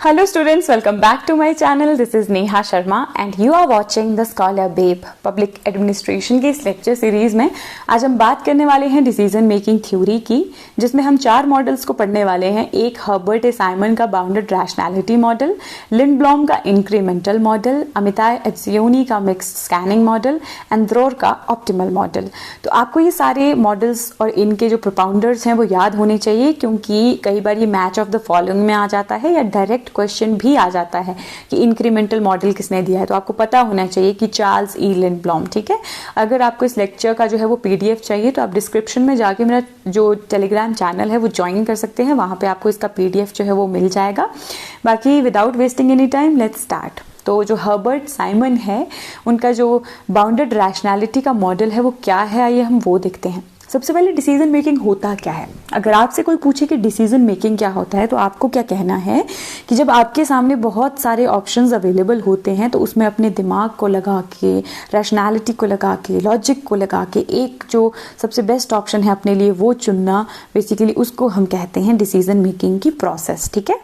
Hello students, welcome back to my channel. This is Neha Sharma and you are watching the Scholar Babe Public Administration के इस lecture series में आज हम बात करने वाले हैं डिसीजन मेकिंग थ्योरी की, जिसमें हम 4 मॉडल्स को पढ़ने वाले हैं। एक हर्बर्ट ए साइमन का बाउंडेड रैशनैलिटी मॉडल, लिंडब्लॉम का इंक्रीमेंटल मॉडल, अमिताय एट्जियोनी का मिक्स्ड स्कैनिंग मॉडल एंड द्रोर का ऑप्टिमल मॉडल। तो आपको ये सारे मॉडल्स और इनके जो प्रोपाउंडर्स हैं वो याद होने चाहिए, क्योंकि कई बार ये मैच ऑफ द फॉलोइंग में आ जाता है या डायरेक्ट क्वेश्चन भी आ जाता है कि इंक्रीमेंटल मॉडल किसने दिया है। तो आपको पता होना चाहिए कि चार्ल्स ई लिंडब्लॉम। ठीक है, अगर आपको इस लेक्चर का जो है वो पीडीएफ चाहिए तो आप डिस्क्रिप्शन में जाके मेरा जो टेलीग्राम चैनल है वो ज्वाइन कर सकते हैं, वहां पे आपको इसका पीडीएफ जो है वो मिल जाएगा। बाकी without wasting any time let's start. तो जो हर्बर्ट साइमन है उनका जो बाउंडेड रैशनैलिटी का मॉडल है वो क्या है, आइए हम वो देखते हैं। सबसे पहले डिसीजन मेकिंग होता क्या है। अगर आपसे कोई पूछे कि डिसीजन मेकिंग क्या होता है तो आपको क्या कहना है कि जब आपके सामने बहुत सारे ऑप्शंस अवेलेबल होते हैं तो उसमें अपने दिमाग को लगा के, रैशनैलिटी को लगा के, लॉजिक को लगा के एक जो सबसे बेस्ट ऑप्शन है अपने लिए वो चुनना, बेसिकली उसको हम कहते हैं डिसीजन मेकिंग की प्रोसेस। ठीक है,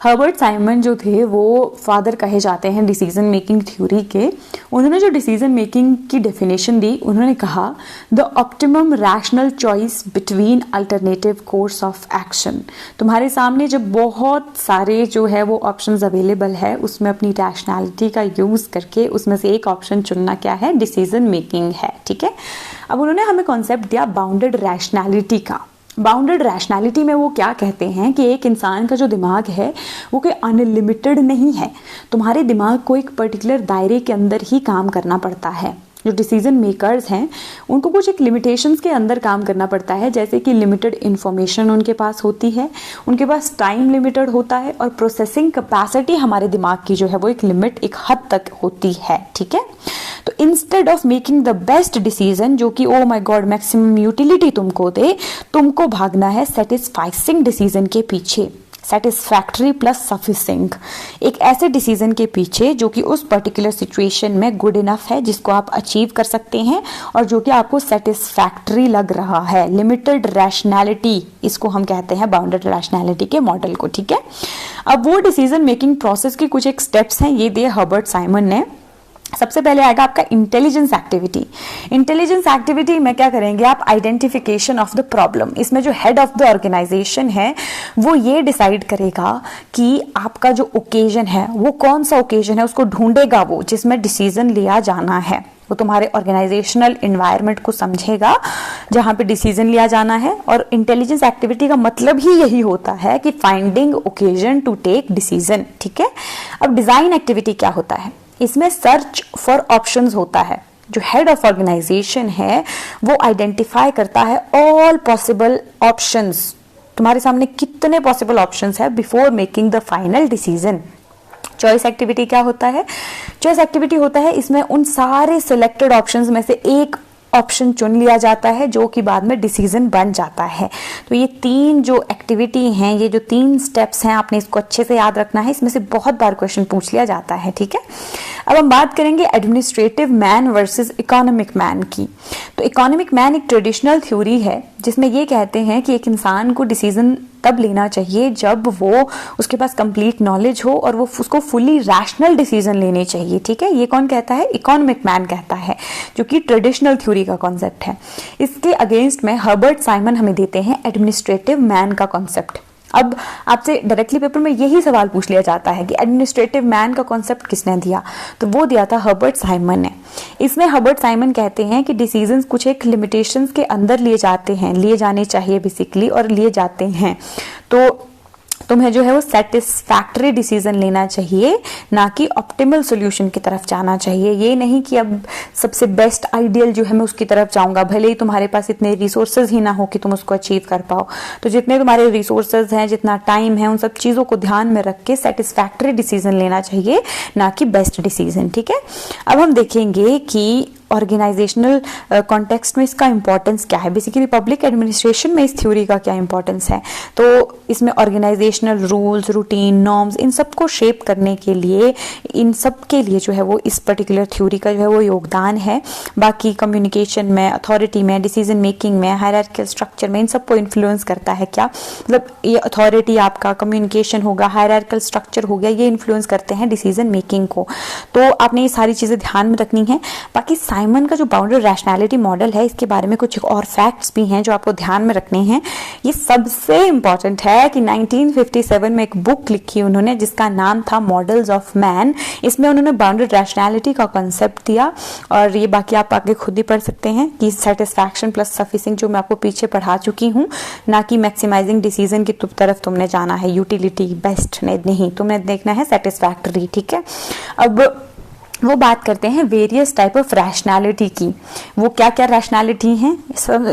हर्बर्ट साइमन जो थे वो फादर कहे जाते हैं डिसीजन मेकिंग थ्योरी के। उन्होंने जो डिसीजन मेकिंग की डेफिनेशन दी, उन्होंने कहा the optimum rational choice between alternative course of action. तुम्हारे सामने जब बहुत सारे जो है वो ऑप्शंस अवेलेबल है, उसमें अपनी रैशनैलिटी का यूज करके उसमें से एक ऑप्शन चुनना क्या है, डिसीजन मेकिंग है। ठीक है, अब उन्होंने हमें कॉन्सेप्ट दिया बाउंडेड रैशनैलिटी का। बाउंडेड रैशनैलिटी में वो क्या कहते हैं कि एक इंसान का जो दिमाग है वो कोई अनलिमिटेड नहीं है। तुम्हारे दिमाग को एक पर्टिकुलर दायरे के अंदर ही काम करना पड़ता है। जो डिसीजन मेकर्स हैं उनको कुछ एक लिमिटेशंस के अंदर काम करना पड़ता है, जैसे कि लिमिटेड इन्फॉर्मेशन उनके पास होती है, उनके पास टाइम लिमिटेड होता है और प्रोसेसिंग कैपेसिटी हमारे दिमाग की जो है वो एक लिमिट, एक हद तक होती है। ठीक है, तो instead of making the best decision जो कि oh my God maximum utility तुमको दे, तुमको भागना है सेटिस्फाइंग डिसीजन के पीछे, सेटिस्फैक्टरी प्लस सफिशिएंट, एक ऐसे डिसीजन के पीछे जो कि उस पर्टिकुलर सिचुएशन में गुड इनफ है, जिसको आप अचीव कर सकते हैं और जो कि आपको सेटिस्फैक्टरी लग रहा है। लिमिटेड रैशनैलिटी, इसको हम कहते हैं बाउंडेड रैशनैलिटी के मॉडल को। ठीक है, अब वो डिसीजन मेकिंग प्रोसेस के कुछ एक स्टेप्स हैं, ये दिए हर्बर्ट साइमन ने। सबसे पहले आएगा आपका इंटेलिजेंस एक्टिविटी। इंटेलिजेंस एक्टिविटी में क्या करेंगे आप, आइडेंटिफिकेशन ऑफ द प्रॉब्लम। इसमें जो हेड ऑफ द ऑर्गेनाइजेशन है वो ये डिसाइड करेगा कि आपका जो ओकेजन है वो कौन सा ओकेजन है, उसको ढूंढेगा वो जिसमें डिसीजन लिया जाना है। वो तुम्हारे ऑर्गेनाइजेशनल एनवायरनमेंट को समझेगा जहां पे डिसीजन लिया जाना है। और इंटेलिजेंस एक्टिविटी का मतलब ही यही होता है कि finding occasion to take decision. ठीक है, अब डिजाइन एक्टिविटी क्या होता है, इसमें सर्च फॉर ऑप्शंस होता है। जो हेड ऑफ ऑर्गेनाइजेशन है वो आइडेंटिफाई करता है ऑल पॉसिबल ऑप्शंस, तुम्हारे सामने कितने पॉसिबल ऑप्शंस है before making the final decision. Choice activity क्या होता है, चॉइस एक्टिविटी होता है इसमें उन सारे सिलेक्टेड ऑप्शंस में से एक ऑप्शन चुन लिया जाता है जो कि बाद में डिसीजन बन जाता है। तो ये 3 जो एक्टिविटी हैं, ये जो 3 स्टेप्स हैं, आपने इसको अच्छे से याद रखना है, इसमें से बहुत बार क्वेश्चन पूछ लिया जाता है। ठीक है, अब हम बात करेंगे administrative man versus economic man की। तो इकोनॉमिक मैन एक ट्रेडिशनल थ्योरी है जिसमें ये कहते हैं कि एक इंसान को डिसीजन तब लेना चाहिए जब वो उसके पास कंप्लीट नॉलेज हो और वो उसको फुली रैशनल डिसीजन लेने चाहिए। ठीक है, ये कौन कहता है, इकोनॉमिक मैन कहता है, जो कि ट्रेडिशनल थ्योरी का कॉन्सेप्ट है। इसके अगेंस्ट में हर्बर्ट साइमन हमें देते हैं एडमिनिस्ट्रेटिव मैन का कॉन्सेप्ट। अब आपसे डायरेक्टली पेपर में यही सवाल पूछ लिया जाता है कि एडमिनिस्ट्रेटिव मैन का कॉन्सेप्ट किसने दिया, तो वो दिया था हर्बर्ट साइमन ने। इसमें हर्बर्ट साइमन कहते हैं कि डिसीजंस कुछ एक लिमिटेशंस के अंदर लिए जाते हैं, लिए जाने चाहिए बेसिकली, और लिए जाते हैं तो तुम्हें जो है वो सेटिस्फैक्टरी डिसीजन लेना चाहिए, ना कि ऑप्टिमल सॉल्यूशन की तरफ जाना चाहिए। ये नहीं कि अब सबसे बेस्ट आइडियल जो है मैं उसकी तरफ जाऊंगा, भले ही तुम्हारे पास इतने रिसोर्सेज ही ना हो कि तुम उसको अचीव कर पाओ। तो जितने तुम्हारे रिसोर्सेज हैं, जितना टाइम है, उन सब चीजों को ध्यान में रख के सेटिस्फैक्टरी डिसीजन लेना चाहिए, ना कि बेस्ट डिसीजन। ठीक है, अब हम देखेंगे कि ऑर्गेनाइजेशनल कॉन्टेक्स्ट में इसका इंपॉर्टेंस क्या है, बेसिकली पब्लिक एडमिनिस्ट्रेशन में इस थ्योरी का क्या इंपॉर्टेंस है। तो इसमें ऑर्गेनाइजेशनल रूल्स, रूटीन, नॉर्म्स, इन सब को शेप करने के लिए, इन सब के लिए जो है वो इस पर्टिकुलर थ्योरी का जो है वो योगदान है। बाकी कम्युनिकेशन में, अथॉरिटी में, डिसीजन मेकिंग में, हायरार्किकल स्ट्रक्चर में, इन सब को इन्फ्लुएंस करता है क्या, मतलब ये अथॉरिटी आपका, कम्युनिकेशन होगा, हायरार्किकल स्ट्रक्चर हो गया, ये इन्फ्लुएंस करते हैं डिसीजन मेकिंग को। तो आपने ये सारी चीजें ध्यान में रखनी है। बाकी साइमन का जो बाउंडेड रैशनैलिटी मॉडल है, इसके बारे में कुछ और फैक्ट्स भी हैं जो आपको ध्यान में रखने हैं। ये सबसे इंपॉर्टेंट है कि 1957 में एक बुक लिखी उन्होंने जिसका नाम था मॉडल्स ऑफ मैन। इसमें उन्होंने बाउंडेड रैशनैलिटी का कॉन्सेप्ट दिया, और ये बाकी आप आगे खुद ही पढ़ सकते हैं कि सेटिस्फैक्शन प्लस सफिशिएंट, जो मैं आपको पीछे पढ़ा चुकी हूँ, ना कि मैक्सिमाइजिंग डिसीजन की तरफ तुमने जाना है, यूटिलिटी बेस्ट नहीं, तुमने देखना है सेटिस्फैक्टरी। ठीक है, अब वो बात करते हैं वेरियस टाइप ऑफ रैशनैलिटी की। वो क्या क्या रैशनैलिटी हैं,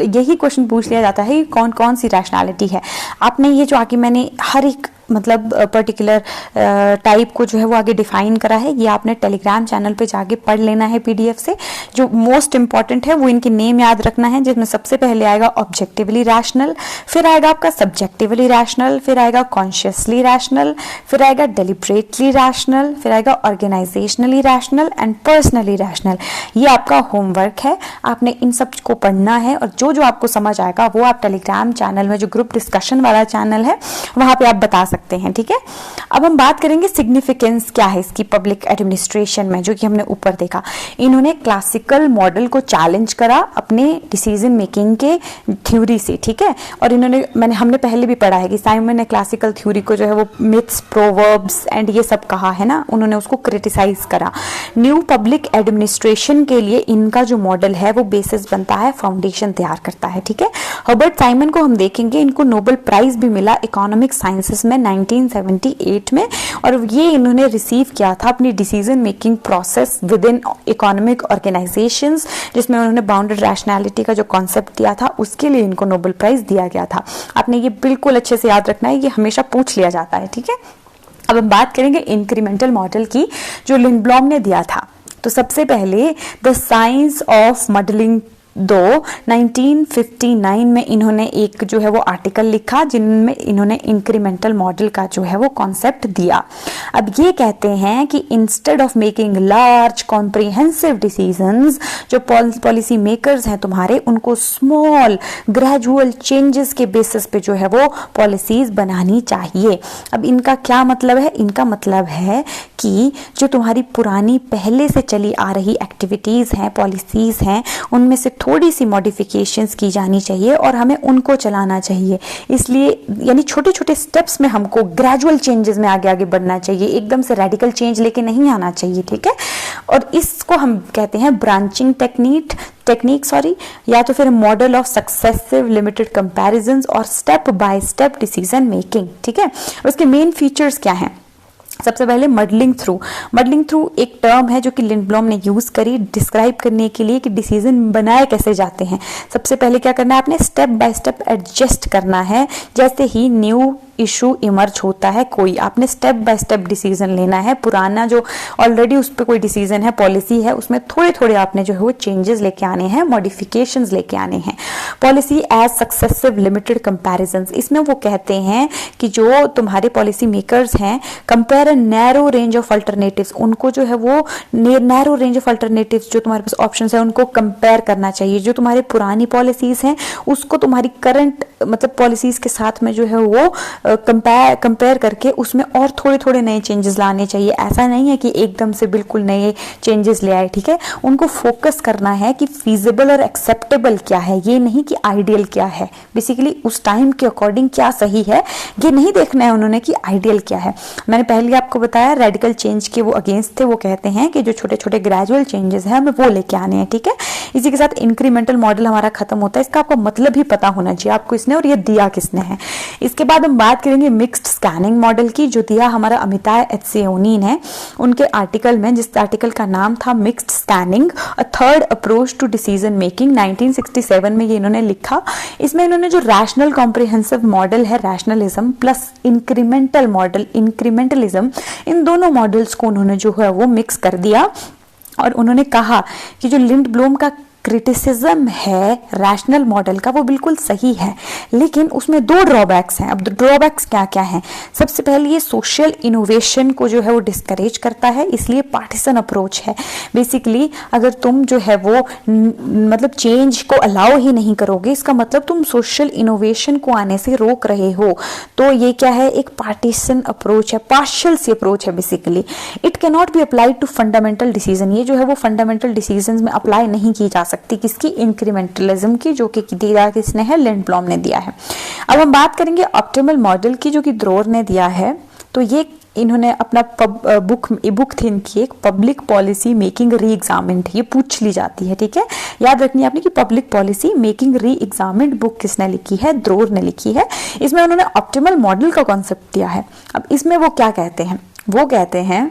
यही क्वेश्चन पूछ लिया जाता है, कौन कौन सी रैशनैलिटी है। आपने ये जो आगे मैंने हर एक मतलब पर्टिकुलर टाइप को जो है वो आगे डिफाइन करा है, ये आपने टेलीग्राम चैनल पे जाके पढ़ लेना है पीडीएफ से। जो मोस्ट इंपॉर्टेंट है वो इनके नेम याद रखना है, जिसमें सबसे पहले आएगा ऑब्जेक्टिवली रैशनल, फिर आएगा आपका सब्जेक्टिवली रैशनल, फिर आएगा कॉन्शियसली रैशनल, फिर आएगा डेलिब्रेटली रैशनल, फिर आएगा organisationally rational and personally rational. ये आपका होमवर्क है, आपने इन सब को पढ़ना है, और जो जो आपको समझ आएगा वो आप टेलीग्राम चैनल में, जो ग्रुप डिस्कशन वाला चैनल है, वहां पे आप बता सकते हैं। ठीक है, अब हम बात करेंगे सिग्निफिकेंस क्या है इसकी पब्लिक एडमिनिस्ट्रेशन में, जो कि हमने ऊपर देखा। इन्होंने क्लासिकल मॉडल को चैलेंज करा अपने डिसीजन मेकिंग के थ्योरी से। ठीक है, और इन्होंने हमने पहले भी पढ़ा है कि साइमन ने क्लासिकल थ्योरी को जो है वो मिथ्स, प्रोवर्ब्स एंड ये सब कहा है ना, उन्होंने उसको क्रिटिसाइज करा। न्यू पब्लिक एडमिनिस्ट्रेशन के लिए इनका जो मॉडल है वो बेसिस बनता है, फाउंडेशन तैयार करता है। ठीक है, हर्बर्ट साइमन को हम देखेंगे, इनको नोबेल प्राइज भी मिला इकोनॉमिक साइंसेस में 1978 में, और ये इन्होंने रिसीव किया था अपनी decision making process with in economic organisations, जिसमें उन्होंने बाउंडेड रैशनैलिटी का जो कॉन्सेप्ट दिया था उसके लिए इनको नोबेल प्राइज दिया गया था। आपने ये बिल्कुल अच्छे से याद रखना है, ये हमेशा पूछ लिया जाता है। ठीक है, अब हम बात करेंगे इंक्रीमेंटल मॉडल की, जो लिंडब्लॉम ने दिया था। तो सबसे पहले द साइंस ऑफ मॉडलिंग 1959 में इन्होंने एक जो है वो आर्टिकल लिखा, जिनमें इन्होंने इंक्रीमेंटल मॉडल का जो है वो कॉन्सेप्ट दिया। अब ये कहते हैं कि instead of making large comprehensive decisions, जो पॉलिसी मेकर्स हैं तुम्हारे, उनको स्मॉल ग्रेजुअल चेंजेस के बेसिस पे जो है वो पॉलिसीज बनानी चाहिए। अब इनका क्या मतलब है, इनका मतलब है कि जो तुम्हारी पुरानी पहले से चली आ रही एक्टिविटीज हैं, पॉलिसीज हैं, उनमें से थोड़ी सी मॉडिफिकेशंस की जानी चाहिए और हमें उनको चलाना चाहिए। इसलिए यानी छोटे छोटे स्टेप्स में हमको ग्रेजुअल चेंजेस में आगे आगे बढ़ना चाहिए, एकदम से रेडिकल चेंज लेके नहीं आना चाहिए। ठीक है, और इसको हम कहते हैं ब्रांचिंग टेक्निक या तो फिर model of successive limited comparisons और step by step decision making. ठीक है, उसके मेन फीचर्स क्या हैं? सबसे पहले मॉडलिंग थ्रू एक टर्म है जो कि लिंडब्लॉम ने यूज करी डिस्क्राइब करने के लिए कि डिसीजन बनाए कैसे जाते हैं। सबसे पहले क्या करना है, आपने स्टेप बाय स्टेप एडजस्ट करना है। जैसे ही न्यू इशू इमर्ज होता है कोई, आपने स्टेप बाय स्टेप डिसीजन लेना है। पुराना जो ऑलरेडी उस पर कोई डिसीजन है, पॉलिसी है, उसमें थोड़े थोड़े आपने जो है वो चेंजेस लेके आने हैं, मॉडिफिकेशंस लेके आने हैं। Policy as successive limited comparisons, इसमें वो कहते हैं कि जो तुम्हारे पॉलिसी मेकर्स हैं, compare narrow range of alternatives, उनको जो है वो नैरो रेंज ऑफ अल्टरनेटिव्स जो तुम्हारे पास ऑप्शंस है उनको कंपेयर करना चाहिए। जो तुम्हारी पुरानी पॉलिसीज हैं उसको तुम्हारी करंट मतलब पॉलिसीज के साथ में जो है वो कंपेयर करके उसमें और थोड़े थोड़े नए चेंजेस लाने चाहिए। ऐसा नहीं है कि एकदम से बिल्कुल नए चेंजेस ले आए। ठीक है, उनको फोकस करना है कि फीजिबल और एक्सेप्टेबल क्या है, ये नहीं कि आइडियल क्या है। बेसिकली उस टाइम के अकॉर्डिंग क्या सही है ये नहीं देखना है उन्होंने कि आइडियल क्या है। मैंने पहले आपको बताया रेडिकल चेंज के वो अगेंस्ट थे। वो कहते हैं कि जो छोटे छोटे ग्रेजुअल चेंजेस हैं हमें वो लेके आने हैं। ठीक है, इसी के साथ इंक्रीमेंटल मॉडल हमारा खत्म होता है। इसका आपको मतलब ही पता होना चाहिए आपको इसने और ये दिया किसने है। इसके बाद हम बात करेंगे मिक्स्ड स्कैनिंग मॉडल की, जो दिया हमारा अमिताय एत्सेओनी ने उनके आर्टिकल में, जिस आर्टिकल का नाम था mixed scanning a third approach to decision making, 1967 में ये इन्होंने लिखा। इसमें इन्होंने जो रैशनल कॉम्प्रिहेंसिव मॉडल है, rationalism plus incremental model, incrementalism, इन दोनों मॉडल्स को उन्होंने जो है वो मिक्स कर दिया और उन्होंने कहा कि जो लिंडब्लोम का क्रिटिसिज्म है रैशनल मॉडल का वो बिल्कुल सही है, लेकिन उसमें दो ड्रॉबैक्स हैं। अब ड्रॉबैक्स क्या क्या हैं? सबसे पहले ये सोशल इनोवेशन को जो है वो डिस्करेज करता है, इसलिए पार्टिसन अप्रोच है। बेसिकली अगर तुम जो है वो मतलब चेंज को अलाउ ही नहीं करोगे, इसका मतलब तुम सोशल इनोवेशन को आने से रोक रहे हो। तो ये क्या है? एक पार्टिसन अप्रोच है, पार्शियल सी अप्रोच है basically. It can not be applied to fundamental decision, ये जो है वो फंडामेंटल डिसीजन में अप्लाई नहीं की जा सकती। किसकी? इंक्रीमेंटलिज्म की, जो कि दिया किसने है? लिंडब्लॉम ने दिया है। अब हम बात करेंगे ऑप्टिमल मॉडल की, जो कि ड्रोर ने दिया है। तो ये इन्होंने अपना बुक थी इनकी, एक पब्लिक पॉलिसी मेकिंग री एग्जामिन्ड, ये पूछ ली जाती है, ठीक है। याद रखनी है आपने कि पब्लिक पॉलिसी मेकिंग री एग्जामिन्ड बुक किसने लिखी है? ड्रोर ने लिखी है। इसमें उन्होंने ऑप्टिमल मॉडल का कॉन्सेप्ट दिया है। अब इसमें वो क्या कहते हैं? वो कहते हैं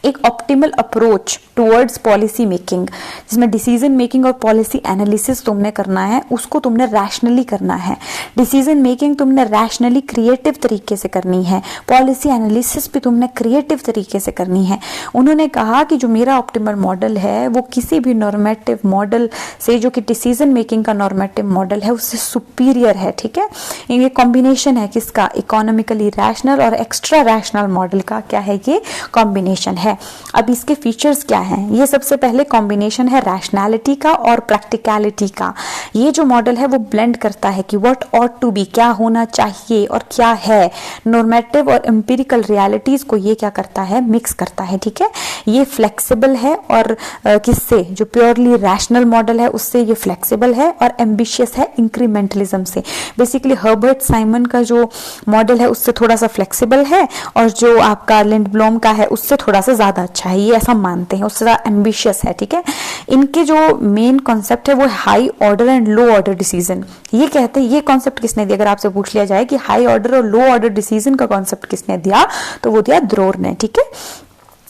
एक optimal approach towards policy making, जिसमें डिसीजन मेकिंग और पॉलिसी एनालिसिस तुमने करना है, उसको तुमने रैशनली करना है। डिसीजन मेकिंग तुमने रैशनली क्रिएटिव तरीके से करनी है, पॉलिसी एनालिसिस भी तुमने क्रिएटिव तरीके से करनी है। उन्होंने कहा कि जो मेरा ऑप्टिमल मॉडल है वो किसी भी नॉर्मेटिव मॉडल से, जो कि डिसीजन मेकिंग का नॉर्मेटिव मॉडल है, उससे सुपीरियर है, ठीक है। ये कॉम्बिनेशन है किसका? इकोनॉमिकली रैशनल और एक्स्ट्रा रैशनल मॉडल का क्या है? ये कॉम्बिनेशन है। अब इसके फीचर्स क्या हैं? ये सबसे पहले कॉम्बिनेशन है रैशनैलिटी का और प्रैक्टिकलिटी का। ये जो मॉडल है वो ब्लेंड करता है कि व्हाट ऑट टू बी, क्या होना चाहिए और क्या है। नॉर्मेटिव और एम्पिरिकल रियलिटीज को ये क्या करता है? मिक्स करता है, ठीक है। ये फ्लेक्सिबल है और किससे? जो प्योरली रैशनल मॉडल है उससे ये फ्लेक्सिबल है, और एम्बिशियस है इंक्रीमेंटलिज्म से। बेसिकली हर्बर्ट साइमन का जो मॉडल है उससे थोड़ा सा फ्लेक्सिबल है, और जो आपका लिंडब्लॉम का है उससे थोड़ा सा ज्यादा अच्छा है, ये ऐसा मानते हैं, उससे ज्यादा एम्बिशियस है, ठीक है। इनके जो मेन कॉन्सेप्ट है वो high order and low order decision. ये कहते हैं, ये कॉन्सेप्ट किसने दिया? अगर आपसे पूछ लिया जाए कि हाई ऑर्डर और लो ऑर्डर डिसीजन का कॉन्सेप्ट किसने दिया, तो वो दिया ड्रोर ने, ठीक है।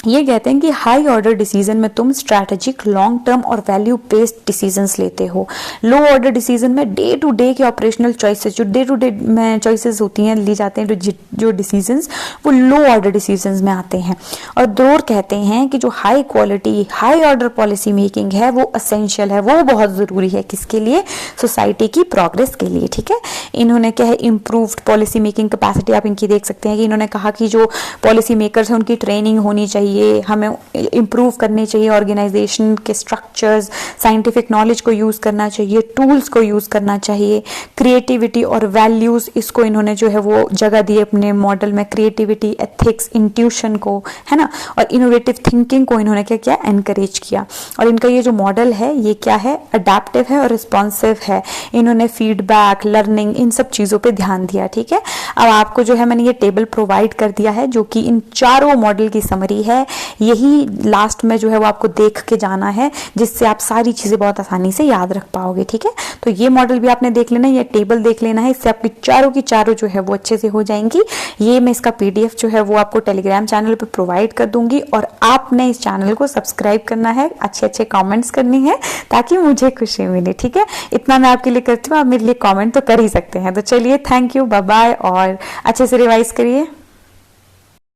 ये कहते हैं कि हाई ऑर्डर डिसीजन में तुम स्ट्रैटेजिक, लॉन्ग टर्म और वैल्यू बेस्ड डिसीजंस लेते हो। लो ऑर्डर डिसीजन में डे टू डे के ऑपरेशनल चॉइसेस, जो डे टू डे में चॉइसेस होती हैं, ली जाते हैं, जो डिसीजंस, वो लो ऑर्डर डिसीजंस में आते हैं। और ड्रोर कहते हैं कि जो high quality, high order policy making है वो असेंशियल है, वो बहुत जरूरी है। किसके लिए? सोसाइटी की प्रोग्रेस के लिए, ठीक है। इन्होंने क्या है? इंप्रूव्ड पॉलिसी मेकिंग कैपेसिटी आप इनकी देख सकते हैं कि इन्होंने कहा कि जो पॉलिसी मेकर्स हैं उनकी ट्रेनिंग होनी चाहिए, हमें इंप्रूव करनी चाहिए ऑर्गेनाइजेशन के स्ट्रक्चर्स, साइंटिफिक नॉलेज को यूज करना चाहिए, टूल्स को यूज करना चाहिए, क्रिएटिविटी और वैल्यूज, इसको इन्होंने जो है वो जगह दी अपने मॉडल में। क्रिएटिविटी, एथिक्स, इंट्यूशन को, है ना, और इनोवेटिव थिंकिंग को इन्होंने क्या किया? एनकरेज किया। और इनका ये जो मॉडल है ये क्या है? अडेप्टिव है और रिस्पॉन्सिव है। इन्होंने फीडबैक, लर्निंग, इन सब चीजों पे ध्यान दिया, ठीक है। अब आपको जो है मैंने ये टेबल प्रोवाइड कर दिया है, जो कि इन चारों मॉडल की समरी है। यही लास्ट में जो है वो आपको देख के जाना है, जिससे आप सारी चीजें बहुत आसानी से याद रख पाओगे, ठीक है। तो ये मॉडल भी आपने देख लेना है, ये टेबल देख लेना है, इससे आपकी चारों की चारों जो है वो अच्छे से हो जाएंगी। ये मैं इसका PDF जो है वो आपको टेलीग्राम चैनल पे प्रोवाइड कर दूंगी, और आपने इस चैनल को सब्सक्राइब करना है, अच्छे अच्छे कॉमेंट्स करनी है, ताकि मुझे खुशी मिले, ठीक है। इतना मैं आपके लिए करती हूँ, आप मेरे लिए कॉमेंट तो कर ही सकते हैं। तो चलिए, थैंक यू, बाय बाय, और अच्छे से रिवाइज करिए।